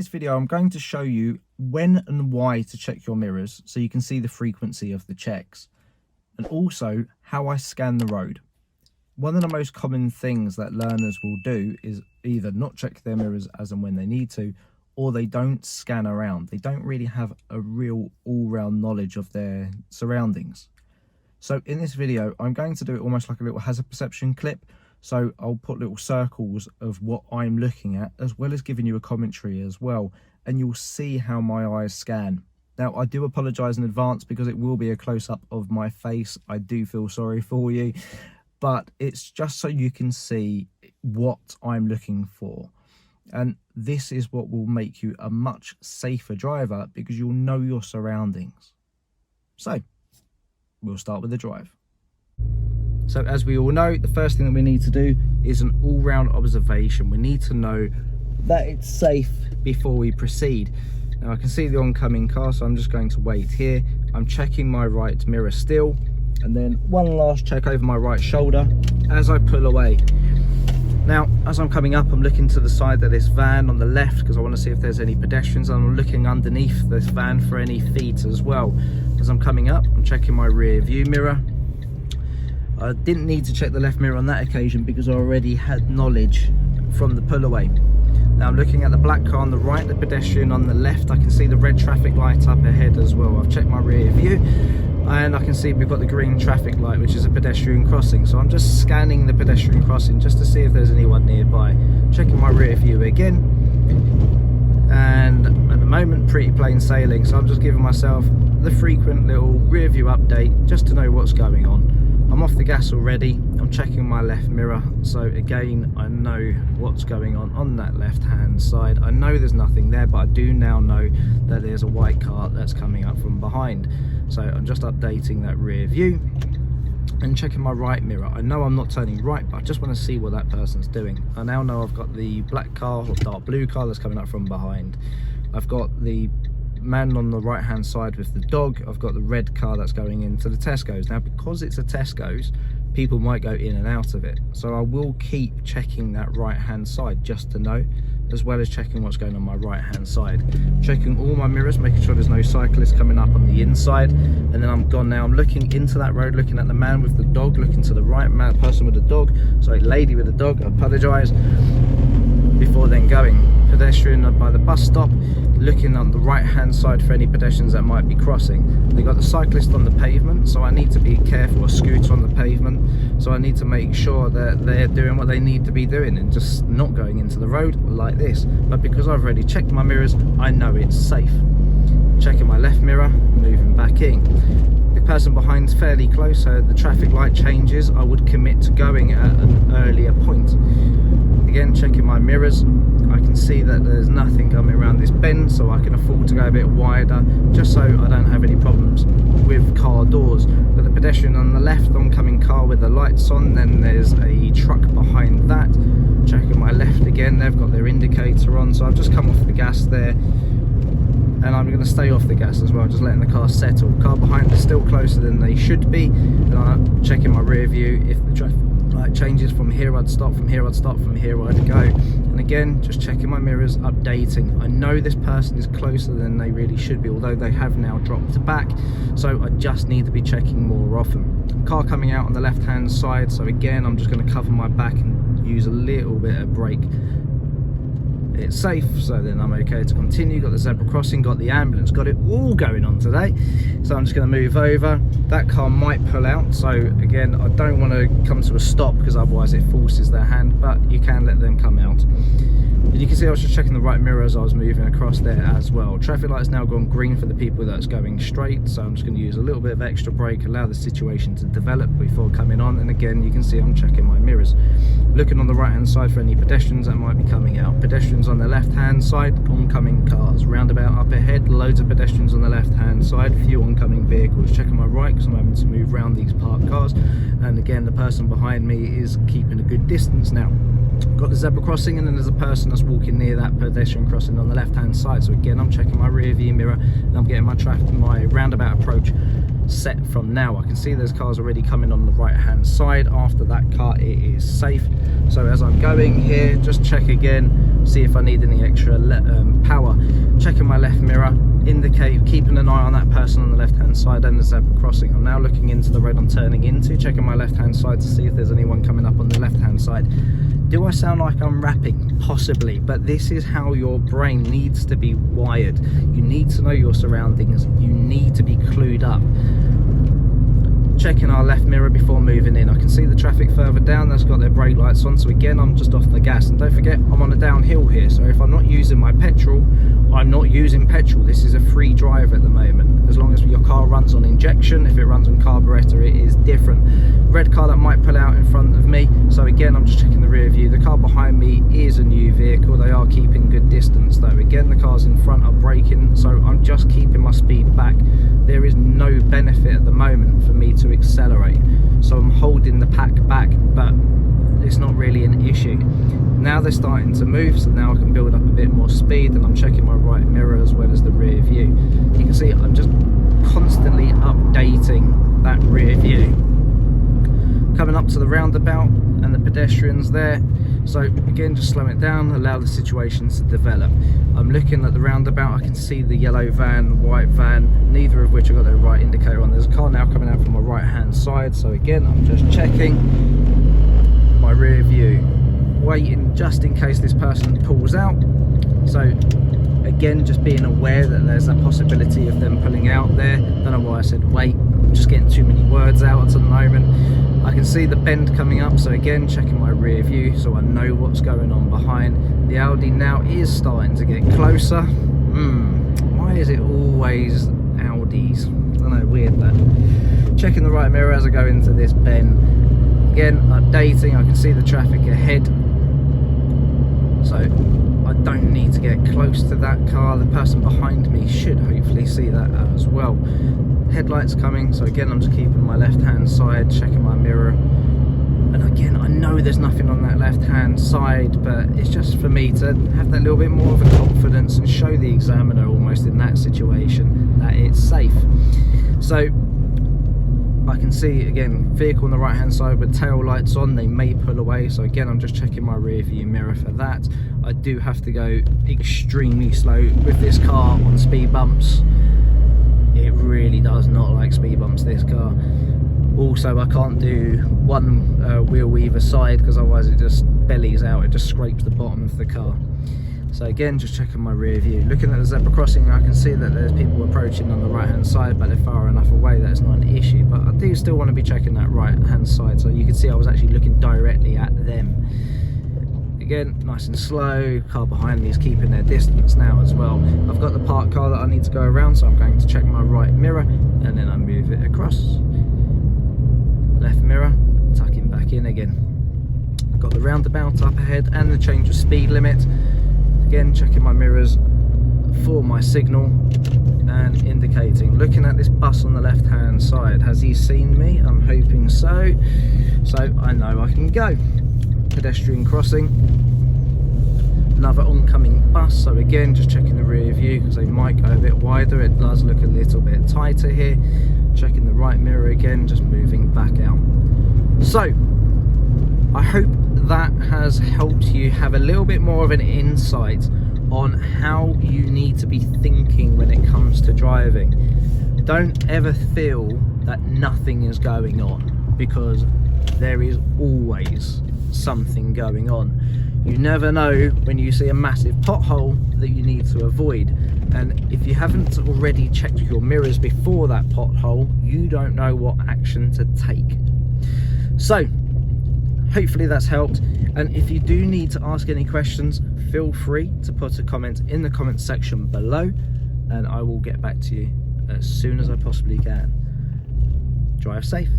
video, I'm going to show you when and why to check your mirrors so you can see the frequency of the checks, and also how I scan the road. One of the most common things that learners will do is either not check their mirrors as and when they need to, or they don't scan around. They don't really have a real all-round knowledge of their surroundings. So in this video, I'm going to do it almost like a little hazard perception clip. So I'll put little circles of what I'm looking at, as well as giving you a commentary as well, and you'll see how my eyes scan. Now, I do apologise in advance because it will be a close-up of my face. I do feel sorry for you, but it's just so you can see what I'm looking for. And this is what will make you a much safer driver because you'll know your surroundings. So we'll start with the drive. So as we all know, the first thing that we need to do is an all-round observation. We need to know that it's safe before we proceed. Now I can see the oncoming car, so I'm just going to wait here. I'm checking my right mirror still, and then one last check over my right shoulder as I pull away. Now, as I'm coming up, I'm looking to the side of this van on the left because I want to see if there's any pedestrians, and I'm looking underneath this van for any feet as well. As I'm coming up, I'm checking my rear view mirror. I didn't need to check the left mirror on that occasion because I already had knowledge from the pull away. Now I'm looking at the black car on the right, the pedestrian on the left. I can see the red traffic light up ahead as well. I've checked my rear view and I can see we've got the green traffic light, which is a pedestrian crossing. So I'm just scanning the pedestrian crossing just to see if there's anyone nearby. Checking my rear view again, and at the moment pretty plain sailing, so I'm just giving myself the frequent little rear view update just to know what's going on. I'm off the gas already. I'm checking my left mirror, so again I know what's going on that left hand side. I know there's nothing there, but I do now know that there's a white car that's coming up from behind. So I'm just updating that rear view and checking my right mirror. I know I'm not turning right, but I just want to see what that person's doing. I now know I've got the black car or dark blue car that's coming up from behind. I've got the man on the right hand side with the dog. I've got the red car that's going into the Tesco's. Now because it's a Tesco's, people might go in and out of it, so I will keep checking that right hand side just to know, as well as checking what's going on my right hand side. Checking all my mirrors, making sure there's no cyclists coming up on the inside, and then I'm gone now. I'm looking into that road, looking at the man with the dog, looking to the right, person with the dog, sorry, lady with the dog, I apologise, before then going. Pedestrian by the bus stop, looking on the right hand side for any pedestrians that might be crossing. They got the cyclist on the pavement, so I need to be careful. A scooter on the pavement, so I need to make sure that they're doing what they need to be doing and just not going into the road like this. But because I've already checked my mirrors, I know it's safe. Checking my left mirror, moving back in. The person behind's fairly close, so the traffic light changes, I would commit to going at an earlier point. Again, checking my mirrors, I can see that there's nothing coming around this bend, so I can afford to go a bit wider just so I don't have any problems with car doors. Got the pedestrian on the left, oncoming car with the lights on, then there's a truck behind that. Checking my left again, they've got their indicator on, so I've just come off the gas there, and I'm going to stay off the gas as well, just letting the car settle. Car behind is still closer than they should be, and I'm checking my rear view. If the traffic light changes, from here I'd stop, from here I'd stop, from here I'd go. And again, just checking my mirrors, updating. I know this person is closer than they really should be, although they have now dropped back, so I just need to be checking more often. Car coming out on the left hand side, so again I'm just going to cover my back and use a little bit of brake. It's safe, so then I'm okay to continue. Got the zebra crossing, got the ambulance, got it all going on today. So I'm just going to move over. That car might pull out, so again I don't want to come to a stop because otherwise it forces their hand, but you can let them come out. And you can see I was just checking the right mirror as I was moving across there as well. Traffic light's now gone green for the people that's going straight, so I'm just going to use a little bit of extra brake, allow the situation to develop before coming on. And again, you can see I'm checking my mirrors, looking on the right hand side for any pedestrians that might be coming out. Pedestrians on the left hand side, oncoming cars. Roundabout up ahead, loads of pedestrians on the left hand side, few oncoming vehicles. Checking my right because I'm having to move around these parked cars, and again the person behind me is keeping a good distance now. Got the zebra crossing, and then there's a person that's walking near that pedestrian crossing on the left hand side, so again I'm checking my rear view mirror and I'm getting my roundabout approach set from now. I can see there's cars already coming on the right hand side. After that car it is safe, so as I'm going here, just check again see if I need any extra power. Checking my left mirror, indicate, keeping an eye on that person on the left hand side and the zebra crossing. I'm now looking into the road I'm turning into, checking my left hand side to see if there's anyone coming up on the left hand side. Do I sound like I'm rapping? Possibly, but this is how your brain needs to be wired. You need to know your surroundings, you need to be clued up. Checking our left mirror before moving in. I can see the traffic further down, that's got their brake lights on, so again I'm just off the gas. And don't forget, I'm on a downhill here, so if I'm not using my petrol, I'm not using petrol. This is a free drive at the moment. As long as your car runs on injection, if it runs on carburetor, it is different. Red car that might pull out in front of me, so again I'm just checking the rear view. The car behind me is a new vehicle, they are keeping good distance though. Again, the cars in front are braking, so I'm just keeping my speed back. There is no benefit at the moment for me to accelerate, so I'm holding the pack back, but it's not really an issue. Now they're starting to move, so now I can build up a bit more speed, and I'm checking my right mirror as well as the rear view. You can see I'm just constantly updating that rear view. Coming up to the roundabout and the pedestrians there, so again just slow it down, allow the situation to develop. I'm looking at the roundabout, I can see the yellow van, white van, neither of which have got their right indicator on. There's a car now coming out from my right hand side, so again I'm just checking my rear view, waiting just in case this person pulls out. So again, just being aware that there's a possibility of them pulling out there. Don't know why I said wait, I'm just getting too many words out at the moment. I can see the bend coming up, so again checking my rear view so I know what's going on behind. The Audi now is starting to get closer. Why is it always Audis? I don't know, weird that. Checking the right mirror as I go into this bend. Again, updating, I can see the traffic ahead, so I don't need to get close to that car. The person behind me should hopefully see that as well. Headlights coming, so again I'm just keeping my left hand side, checking my mirror. And again, I know there's nothing on that left hand side, but it's just for me to have that little bit more of a confidence and show the examiner almost in that situation that it's safe. So I can see again vehicle on the right hand side with tail lights on, they may pull away, so again I'm just checking my rear view mirror for that. I do have to go extremely slow with this car on speed bumps. It really does not like speed bumps, this car. Also I can't do one wheel either side because otherwise it just bellies out, it just scrapes the bottom of the car. So again, just checking my rear view. Looking at the zebra crossing, I can see that there's people approaching on the right hand side, but they're far enough away that it's not an issue. But I do still want to be checking that right hand side, so you can see I was actually looking directly at them. Again, nice and slow. Car behind me is keeping their distance now as well. I've got the parked car that I need to go around, so I'm going to check my right mirror and then I move it across. Left mirror, tucking back in again. I've got the roundabout up ahead and the change of speed limit. Again, checking my mirrors for my signal and indicating. Looking at this bus on the left hand side, has he seen me? I'm hoping so. So I know I can go. Pedestrian crossing. Another oncoming bus, so again just checking the rear view because they might go a bit wider. It does look a little bit tighter here. Checking the right mirror again, just moving back out. So I hope that has helped you have a little bit more of an insight on how you need to be thinking when it comes to driving. Don't ever feel that nothing is going on, because there is always something going on. You never know when you see a massive pothole that you need to avoid, and if you haven't already checked your mirrors before that pothole, you don't know what action to take. So hopefully that's helped, and if you do need to ask any questions, feel free to put a comment in the comment section below and I will get back to you as soon as I possibly can. Drive safe.